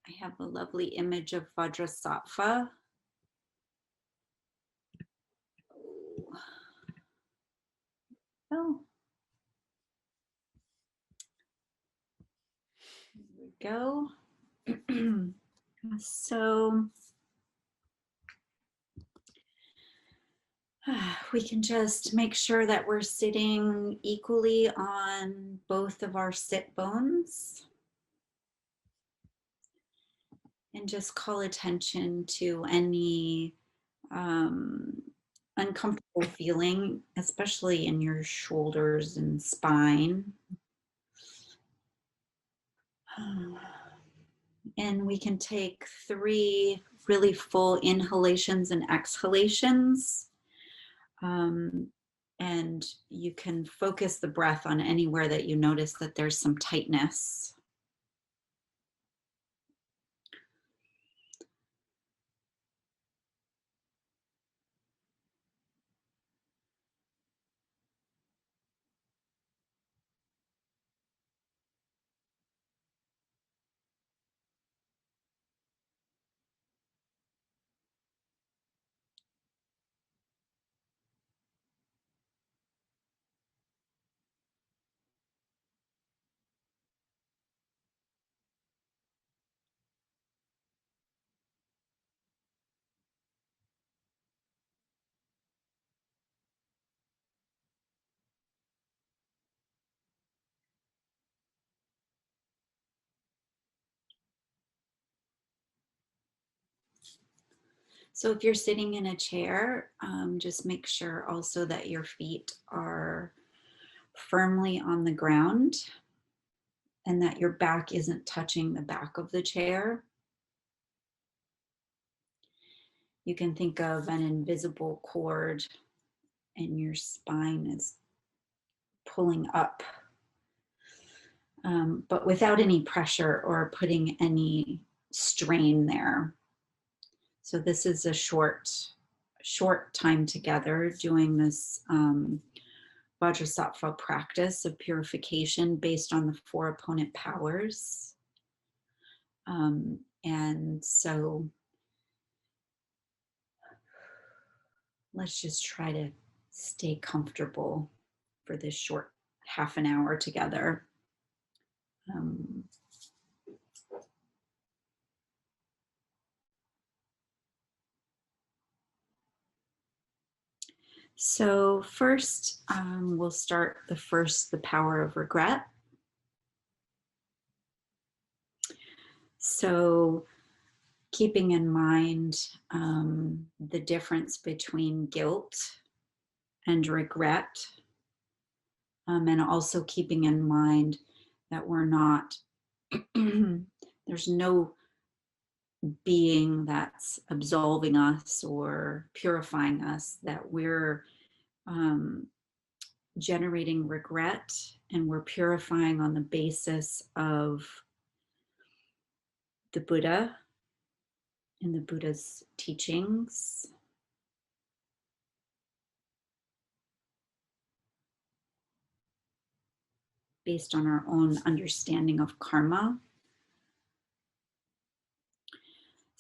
I have a lovely image of Vajrasattva. Oh. Here we go. So we can just make sure that we're sitting equally on both of our sit bones. And just call attention to any uncomfortable feeling, especially in your shoulders and spine. And we can take 3 really full inhalations and exhalations. And you can focus the breath on anywhere that you notice that there's some tightness. So if you're sitting in a chair, just make sure also that your feet are firmly on the ground and that your back isn't touching the back of the chair. You can think of an invisible cord and your spine is pulling up, but without any pressure or putting any strain there. So this is a short time together doing this Vajrasattva practice of purification based on the 4 opponent powers. And so let's just try to stay comfortable for this short half an hour together. So first, we'll start the power of regret. So keeping in mind the difference between guilt and regret, and also keeping in mind that we're not, there's no being that's absolving us or purifying us, that we're generating regret and we're purifying on the basis of the Buddha and the Buddha's teachings. Based on our own understanding of karma.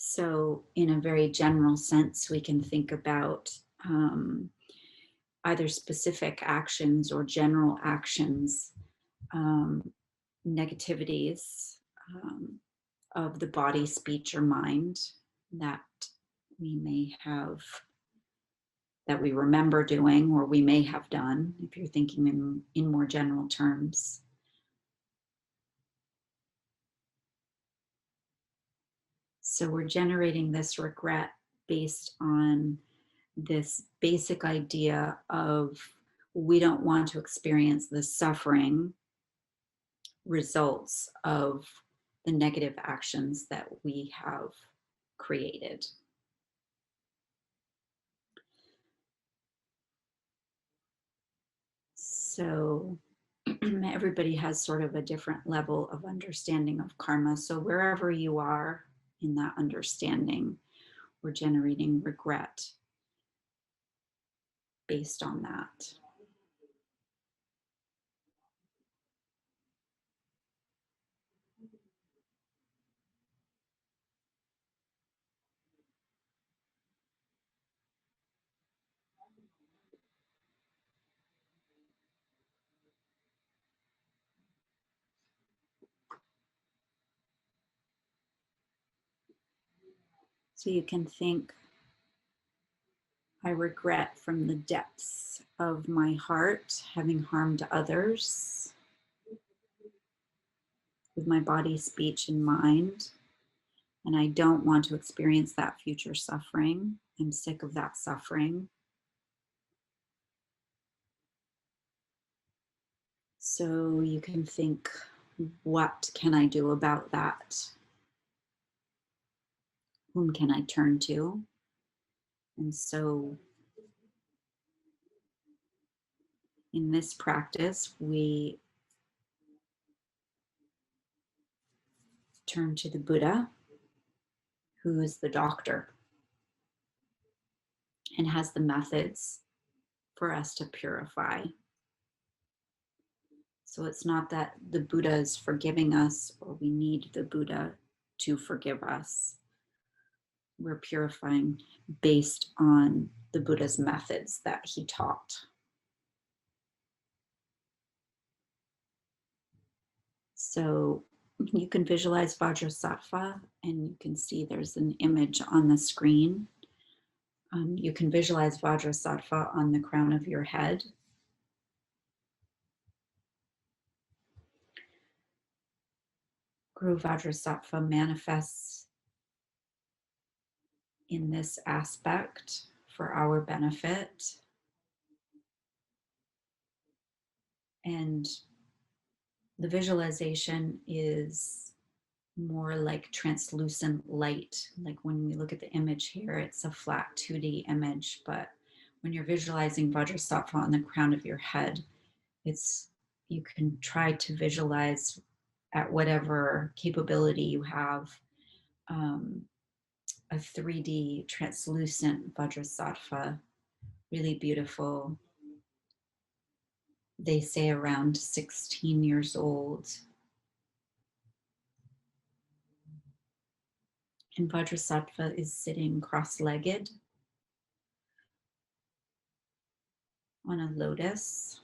So in a very general sense, we can think about either specific actions or general actions, negativities of the body, speech, or mind that we may have, that we remember doing, or we may have done, if you're thinking in more general terms. So we're generating this regret based on this basic idea of we don't want to experience the suffering results of the negative actions that we have created. So everybody has sort of a different level of understanding of karma. So wherever you are in that understanding, we're generating regret based on that. So you can think, I regret from the depths of my heart having harmed others with my body, speech, and mind. And I don't want to experience that future suffering. I'm sick of that suffering. So you can think, what can I do about that? Whom can I turn to? And so in this practice, we turn to the Buddha, who is the doctor and has the methods for us to purify. So it's not that the Buddha is forgiving us or we need the Buddha to forgive us. We're purifying based on the Buddha's methods that he taught. So you can visualize Vajrasattva, and you can see there's an image on the screen. You can visualize Vajrasattva on the crown of your head. Guru Vajrasattva manifests in this aspect for our benefit. And the visualization is more like translucent light. Like when we look at the image here, it's a flat 2D image, but when you're visualizing Vajrasattva on the crown of your head, you can try to visualize at whatever capability you have, a 3D translucent Vajrasattva, really beautiful. They say around 16 years old. And Vajrasattva is sitting cross-legged on a lotus.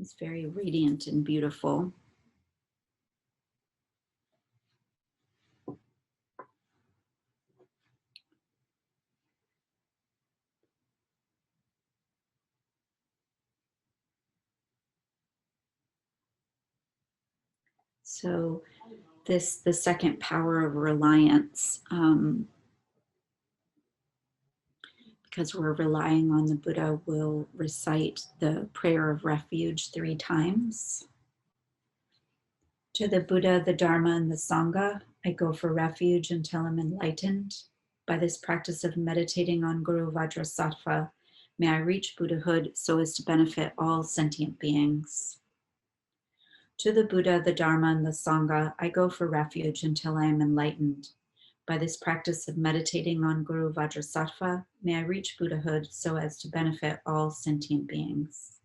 It's very radiant and beautiful. So the second power of reliance, because we're relying on the Buddha, will recite the prayer of refuge 3 times. To the Buddha, the Dharma, and the Sangha, I go for refuge until I'm enlightened. By this practice of meditating on Guru Vajrasattva, may I reach Buddhahood so as to benefit all sentient beings. To the Buddha, the Dharma, and the Sangha, I go for refuge until I am enlightened. By this practice of meditating on Guru Vajrasattva, may I reach Buddhahood so as to benefit all sentient beings.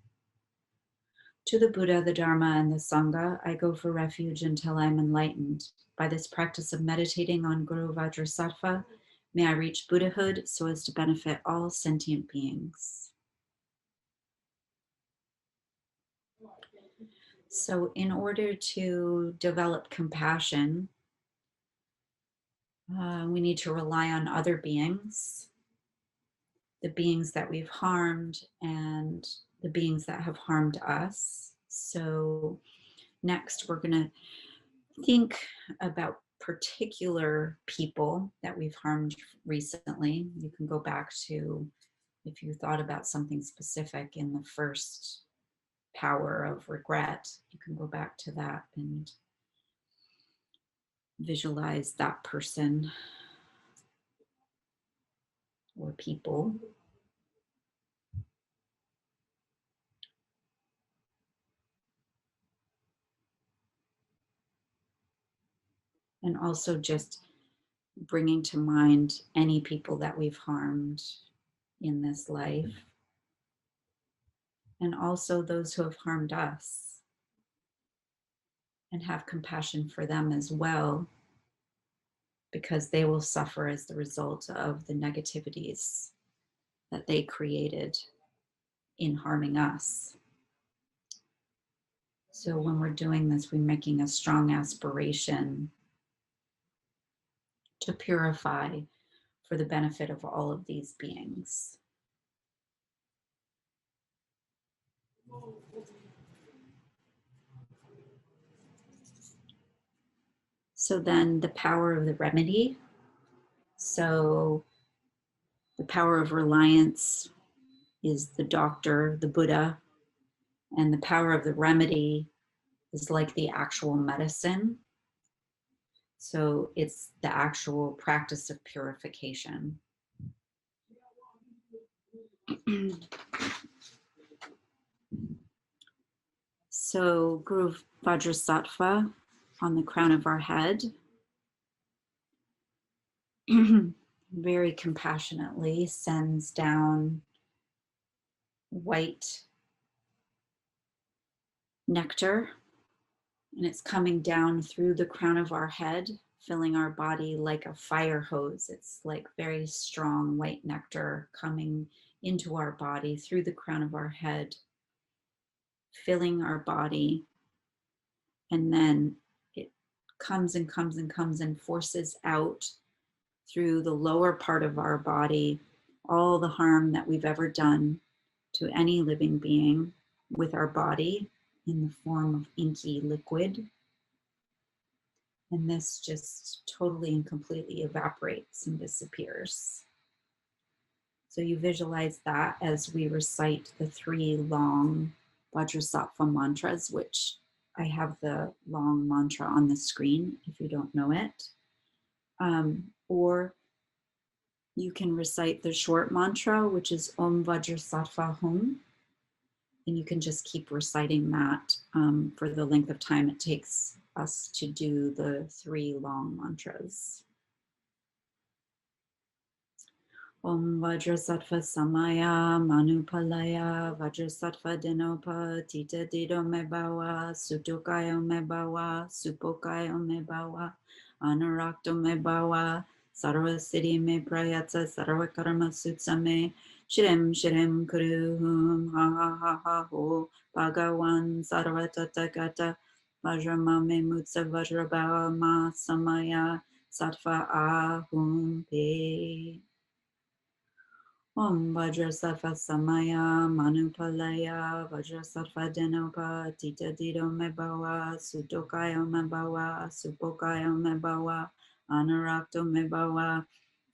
To the Buddha, the Dharma, and the Sangha, I go for refuge until I am enlightened. By this practice of meditating on Guru Vajrasattva, may I reach Buddhahood so as to benefit all sentient beings. So in order to develop compassion, we need to rely on other beings, the beings that we've harmed and the beings that have harmed us. So next we're going to think about particular people that we've harmed recently. You can go back to, if you thought about something specific in the first power of regret, you can go back to that and visualize that person or people. And also just bringing to mind any people that we've harmed in this life, and also those who have harmed us, and have compassion for them as well, because they will suffer as the result of the negativities that they created in harming us. So when we're doing this, we're making a strong aspiration to purify for the benefit of all of these beings. So then the power of the remedy. So the power of reliance is the doctor, the Buddha, and the power of the remedy is like the actual medicine. So it's the actual practice of purification. So Guru Vajrasattva on the crown of our head, very compassionately sends down white nectar, and it's coming down through the crown of our head, filling our body like a fire hose. It's like very strong white nectar coming into our body through the crown of our head, filling our body, and then it comes and comes and comes and forces out through the lower part of our body all the harm that we've ever done to any living being with our body in the form of inky liquid. And this just totally and completely evaporates and disappears. So you visualize that as we recite the 3 long Vajrasattva mantras, which I have the long mantra on the screen if you don't know it. Or you can recite the short mantra, which is Om Vajrasattva Hum. And you can just keep reciting that for the length of time it takes us to do the 3 long mantras. Om Vajrasattva Samaya Manupalaya Vajrasattva Dinopa Tita Dido Mebawa Sutokayo Mebawa Supokayo Mebawa Anurakto Mebawa Sarva Siddhi Me Prayatsa Sarva Karma Sutsame Shirem Shirem Kuruhum Ha Ha Ha Ha Ho Bhagawan Sarva Tathagata Vajramame Mutsa Vajrabawa Ma Samaya Sattva Ahum Pe. Om Vajrasattva Samaya Manupalaya Vajrasattva Denopa Tita Dido Mebawa Sutokayo Mebawa Supokayo Mebawa Anurakto Mebawa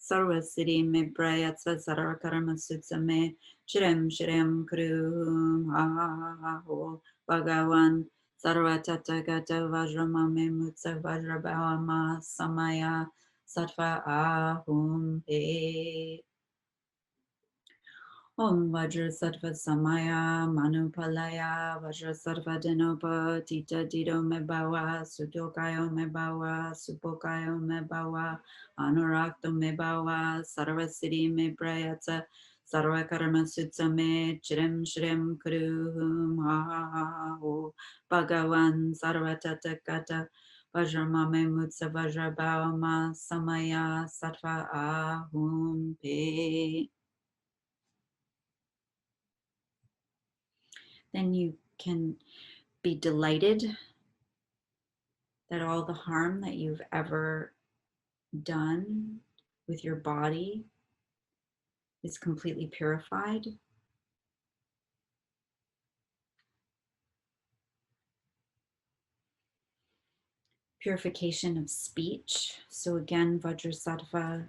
Sarva Siddhi Me Prayatsa Sarva Karma Sutsame Shirem Shirem Kruhum Ha Ha Ha Ha Ho Bhagawan Sarva Tathagata Vajramame Mutsa Vajrabawa Ma Samaya Sattva Ahum Pe. Om Vajrasattva Samaya Manupalaya Vajrasattva Denopa Tita Dido Mebawa Sudokayo Mebawa Supokayo Mebawa Anurakto Mebawa Sarva Siddhi Me Prayatsa Sarva Karma Sutsame Chirem Shirem Kuruhum Ha Ha Ha Ho Bhagawan Sarva Tathagata Vajramame Mutsa Vajrabawa Ma Samaya Sattva Ahum Pe. Then you can be delighted that all the harm that you've ever done with your body is completely purified. Purification of speech. So again, Vajrasattva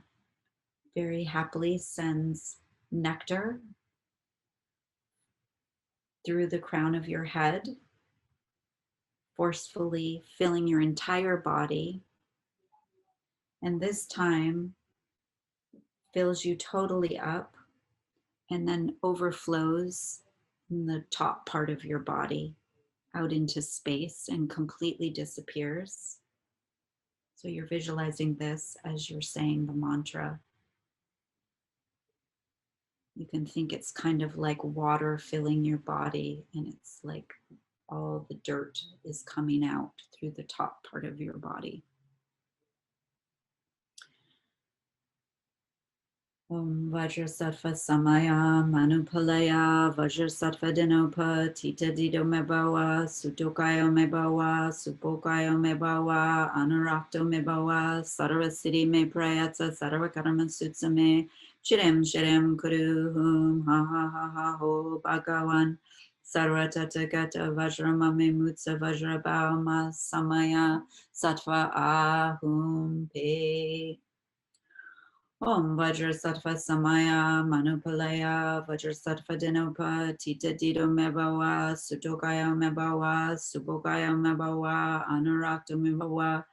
very happily sends nectar through the crown of your head, forcefully filling your entire body. And this time fills you totally up and then overflows in the top part of your body out into space and completely disappears. So you're visualizing this as you're saying the mantra. You can think it's kind of like water filling your body, and it's like all the dirt is coming out through the top part of your body. Om Vajrasattva Samaya Manupalaya Vajrasattva Dinopa Tita Dido Mebawa Sutokayo Mebawa Supokayo Mebawa Anurakto Mebawa Sarvasiddhi Me Prayatsa Sarvakarma Sutsame Chirem Chirem Kuruhum Ha Ha Ha Ha Ho Bhagavan Sarvatathagata Vajramame Mutsa Vajrabhama Samaya Sattva Ahum Pe Om Vajrasattva Samaya Manupalaya Vajrasattva Dinopa Tita Dido Mebawa Sutokaya Mebawa Subokaya Mebawa Anurakta Mebawa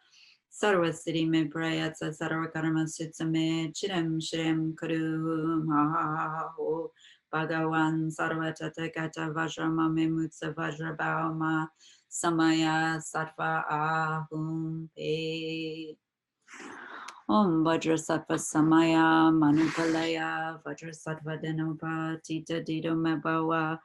Sarvasiddhi Me Prayatsa Sarvakarma Sutsame Chirem Shirem Kuru Ha Ha Ha Ho Bhagavan Sarvatathagata Vajramame Mutsa Vajrabhama Samaya Sattva Ahum Pe Om Vajrasattva Samaya Manupalaya Vajrasattva Denopa Tita Dido Mebawa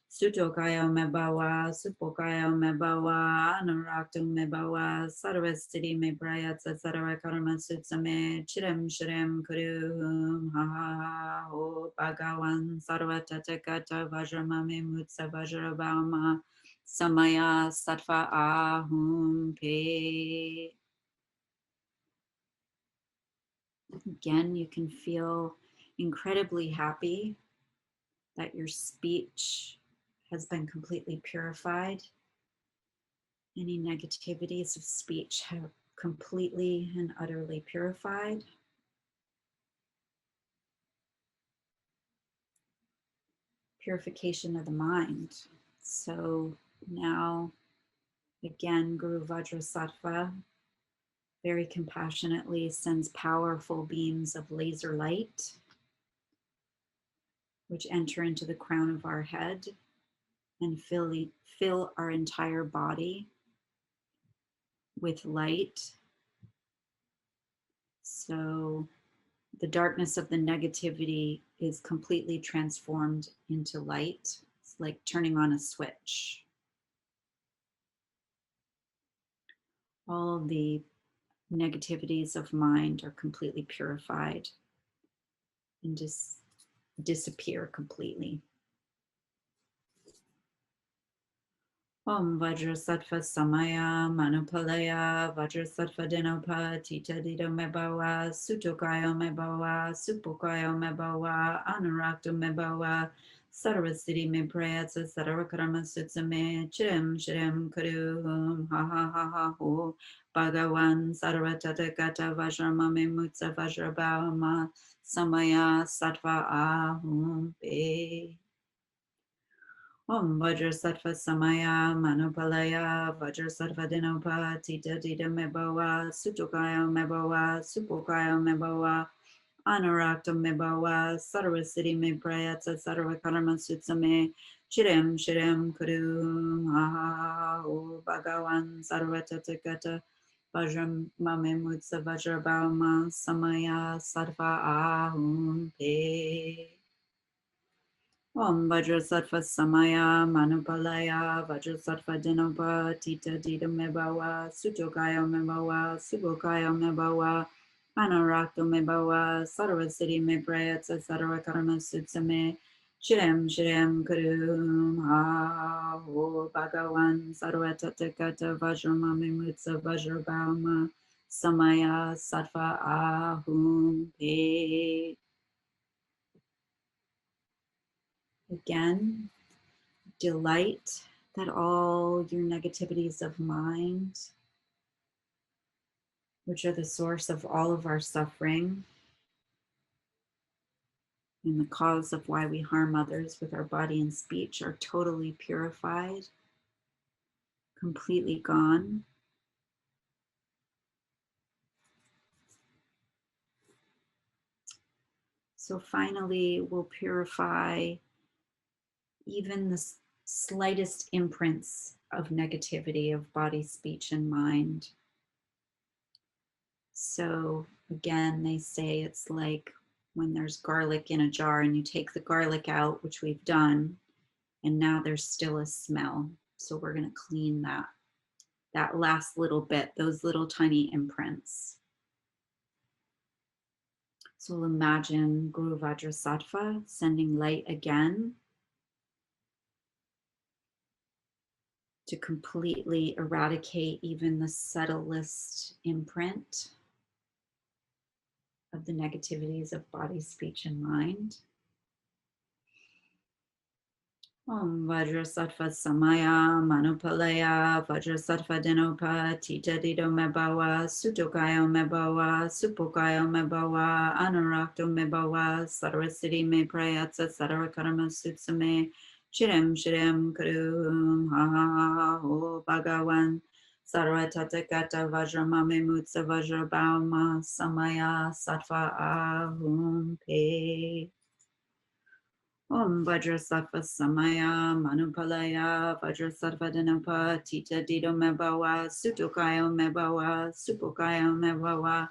Sutokaya Mebawa Supokaya Mebawa Anurakta Mebawa Sarvasiddhi Me Prayatsa Sarvakarma Sutsame Chirem Shirem Kuruhum Ha Ha Ha Ho Bhagavan Sarvatathagata Vajramame Mutsa Vajrabhama Samaya Sattva Ahum Pe. Again, you can feel incredibly happy that your speech has been completely purified. Any negativities of speech have completely and utterly purified. Purification of the mind. So now, again, Guru Vajrasattva very compassionately sends powerful beams of laser light, which enter into the crown of our head and fill our entire body with light. So the darkness of the negativity is completely transformed into light. It's like turning on a switch. All of the negativities of mind are completely purified and just disappear completely. Om Vajrasattva Samaya Manupalaya Vajrasattva Dinopa Tita Dido Mebawa Sutokayo Mebawa Supokayo Mebawa Anurakta Mebawa Sarvasiddhi Me Prayatsa Sarvakarma Sutsame Chirem Chirem Kuruhum Ha Ha Ha Ha Ho Bhagavan Sarvatathagata Vajramame Mutsa Vajrabhama Samaya Sattva Ahum Pe. Om Vajrasattva Samaya Manupalaya Vajrasattva Dinopa Tita Dida Mebawa Sutokaya Mebawa Supokaya Mebawa Anurakta Mebawa Sarvasiddhi Me Prayatsa Sarvakarma Sutsame Chirem Chirem Kurum Ha Ha Ho Bhagavan Sarvatathagata Vajram Mame Mutsa Vajrabhama Samaya Sattva Ahum Pe. Om Vajrasattva Samaya Manupalaya Vajrasattva Dinopa Tita Dida Mebawa Sutokaya Mebawa Subokaya Mebawa Anurakta Mebawa Sarvasiddhi Me Prayatsa Sarvakarma Sutsame Chirem Chirem Kurum Ha Ho Bhagavan Sarvatathagata Vajramame Mutsa Vajrabhama Samaya Sattva Ahum Pe. Again, delight that all your negativities of mind, which are the source of all of our suffering and the cause of why we harm others with our body and speech, are totally purified, completely gone. So finally, we'll purify even the slightest imprints of negativity of body, speech, and mind. So again, they say it's like when there's garlic in a jar and you take the garlic out, which we've done, and now there's still a smell. So we're going to clean that last little bit, those little tiny imprints. So we'll imagine Guru Vajrasattva sending light again to completely eradicate even the subtlest imprint of the negativities of body, speech, and mind. Om Vajrasattva Samaya Manupalaya Vajrasattva Dinopa Tita Dido Mebawa Sutokayo Mebawa Supokayo Mebawa Anurakto Mebawa Sarasiti Me Prayatsa Sarakarama Sutsame Shirem Shirem Kurum Ha Ha Ha Ho Bhagawan Sarvatatakata Vajramame Mutsa Vajrabhama Samaya Sattva Ahum Pe Om Vajrasattva Samaya Manupalaya Vajrasattva Dhanapa Tita Dido Mebawa Sutokayo Mebawa Supokayo Mebawa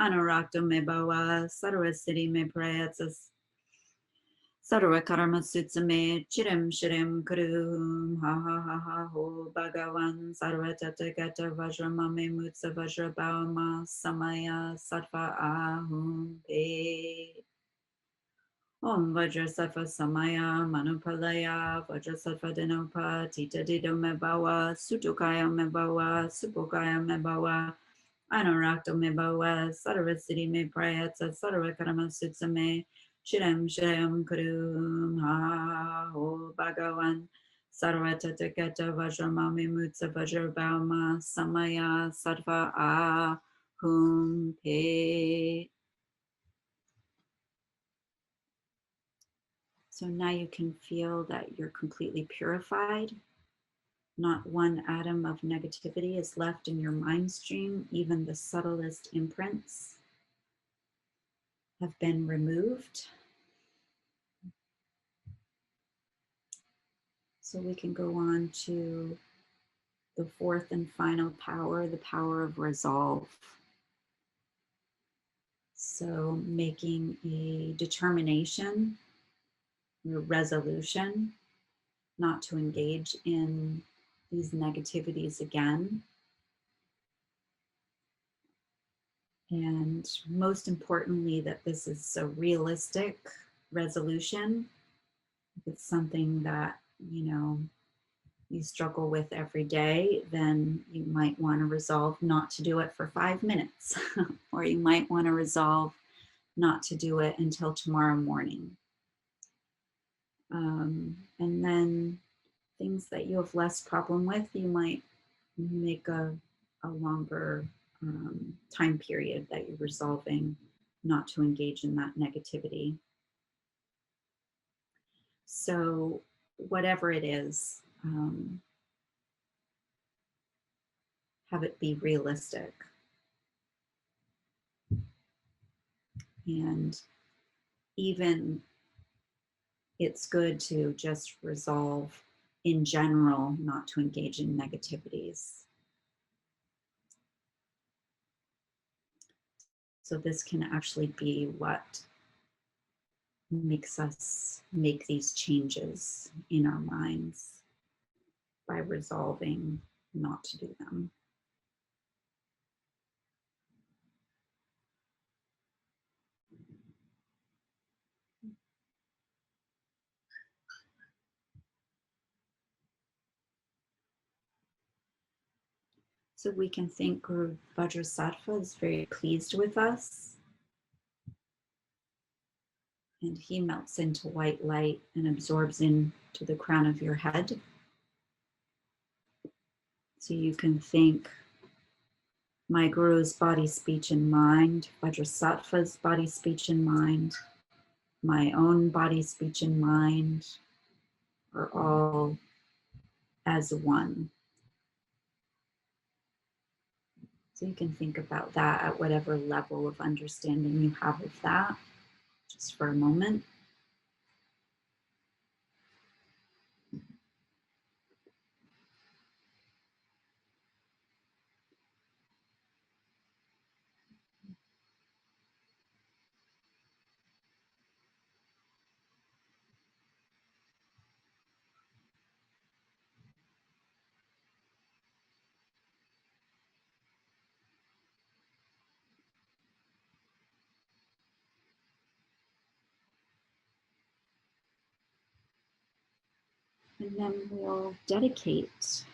Anurakto Mebawa Sarvasiti Me Prayatsas Sarva Karma Sutsame Chirim Shirim Kurum Ha Ha Ha Ha Ho Bhagavan Sarva Tathagata Vajramame Mutsa Vajrabhama Samaya Sattva Ahum Pe Om Vajrasattva Samaya Manupalaya Vajrasattva Dinopa Tita Dido Mebawa Sutukaya Mebawa Supokaya Mebawa Anurakto Mebawa Sarvasiti Me Prayatsa Sarva Karama Sutsame Shirem Shirem Kurum Ha Ho Bhagavan Sarva Tathagata Vajramami Mutsa Vajrabhama Samaya Sattva Ahum Pe. So now you can feel that you're completely purified. Not one atom of negativity is left in your mind stream. Even the subtlest imprints have been removed. So we can go on to the fourth and final power, the power of resolve. So making a determination, a resolution, not to engage in these negativities again. And most importantly, that this is a realistic resolution. If it's something that, you struggle with every day, then you might want to resolve not to do it for 5 minutes, or you might want to resolve not to do it until tomorrow morning. And then things that you have less problem with, you might make a longer time period that you're resolving not to engage in that negativity. So whatever it is, have it be realistic. And even it's good to just resolve in general not to engage in negativities. So this can actually be what makes us make these changes in our minds, by resolving not to do them. So we can think Guru Vajrasattva is very pleased with us, and he melts into white light and absorbs into the crown of your head. So you can think my Guru's body, speech, and mind, Vajrasattva's body, speech, and mind, my own body, speech, and mind are all as one. So you can think about that at whatever level of understanding you have of that, just for a moment. And then we'll dedicate.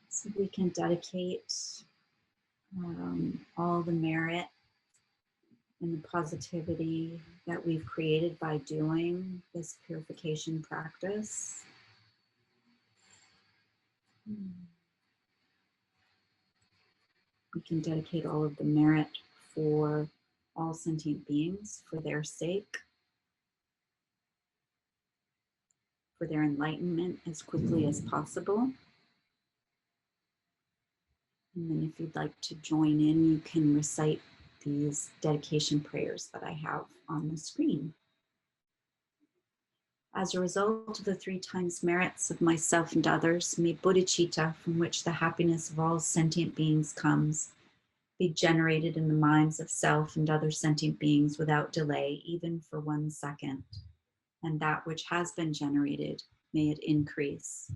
So we can dedicate all the merit and the positivity that we've created by doing this purification practice. We can dedicate all of the merit for all sentient beings, for their sake, for their enlightenment as quickly as possible. And then if you'd like to join in, you can recite these dedication prayers that I have on the screen. As a result of the 3 times merits of myself and others, may bodhicitta, from which the happiness of all sentient beings comes, be generated in the minds of self and other sentient beings without delay, even for 1 second. And that which has been generated, may it increase.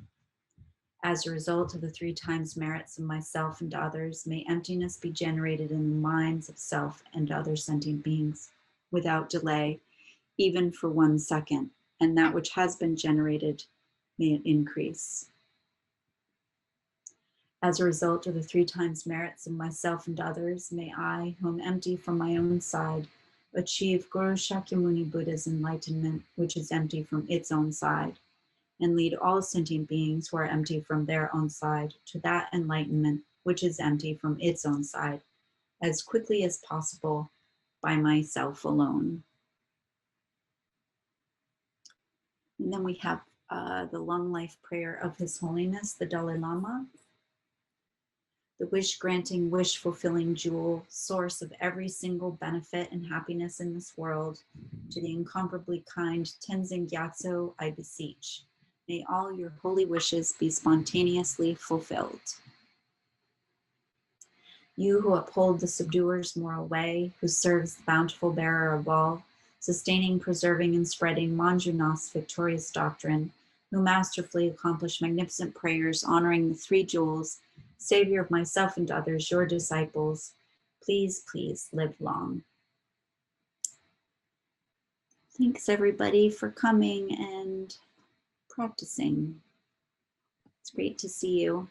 As a result of the 3 times merits of myself and others, may emptiness be generated in the minds of self and other sentient beings without delay, even for 1 second. And that which has been generated, may it increase. As a result of the 3 times merits of myself and others, may I, who am empty from my own side, achieve Guru Shakyamuni Buddha's enlightenment, which is empty from its own side, and lead all sentient beings who are empty from their own side to that enlightenment, which is empty from its own side, as quickly as possible by myself alone. And then we have the long life prayer of His Holiness, the Dalai Lama. The wish-granting, wish-fulfilling jewel, source of every single benefit and happiness in this world, to the incomparably kind Tenzin Gyatso, I beseech. May all your holy wishes be spontaneously fulfilled. You who uphold the subduer's moral way, who serves the bountiful bearer of all, sustaining, preserving, and spreading Manjunath's victorious doctrine, who masterfully accomplish magnificent prayers honoring the 3 jewels, Savior of myself and others, your disciples, please, please live long. Thanks everybody for coming and practicing. It's great to see you.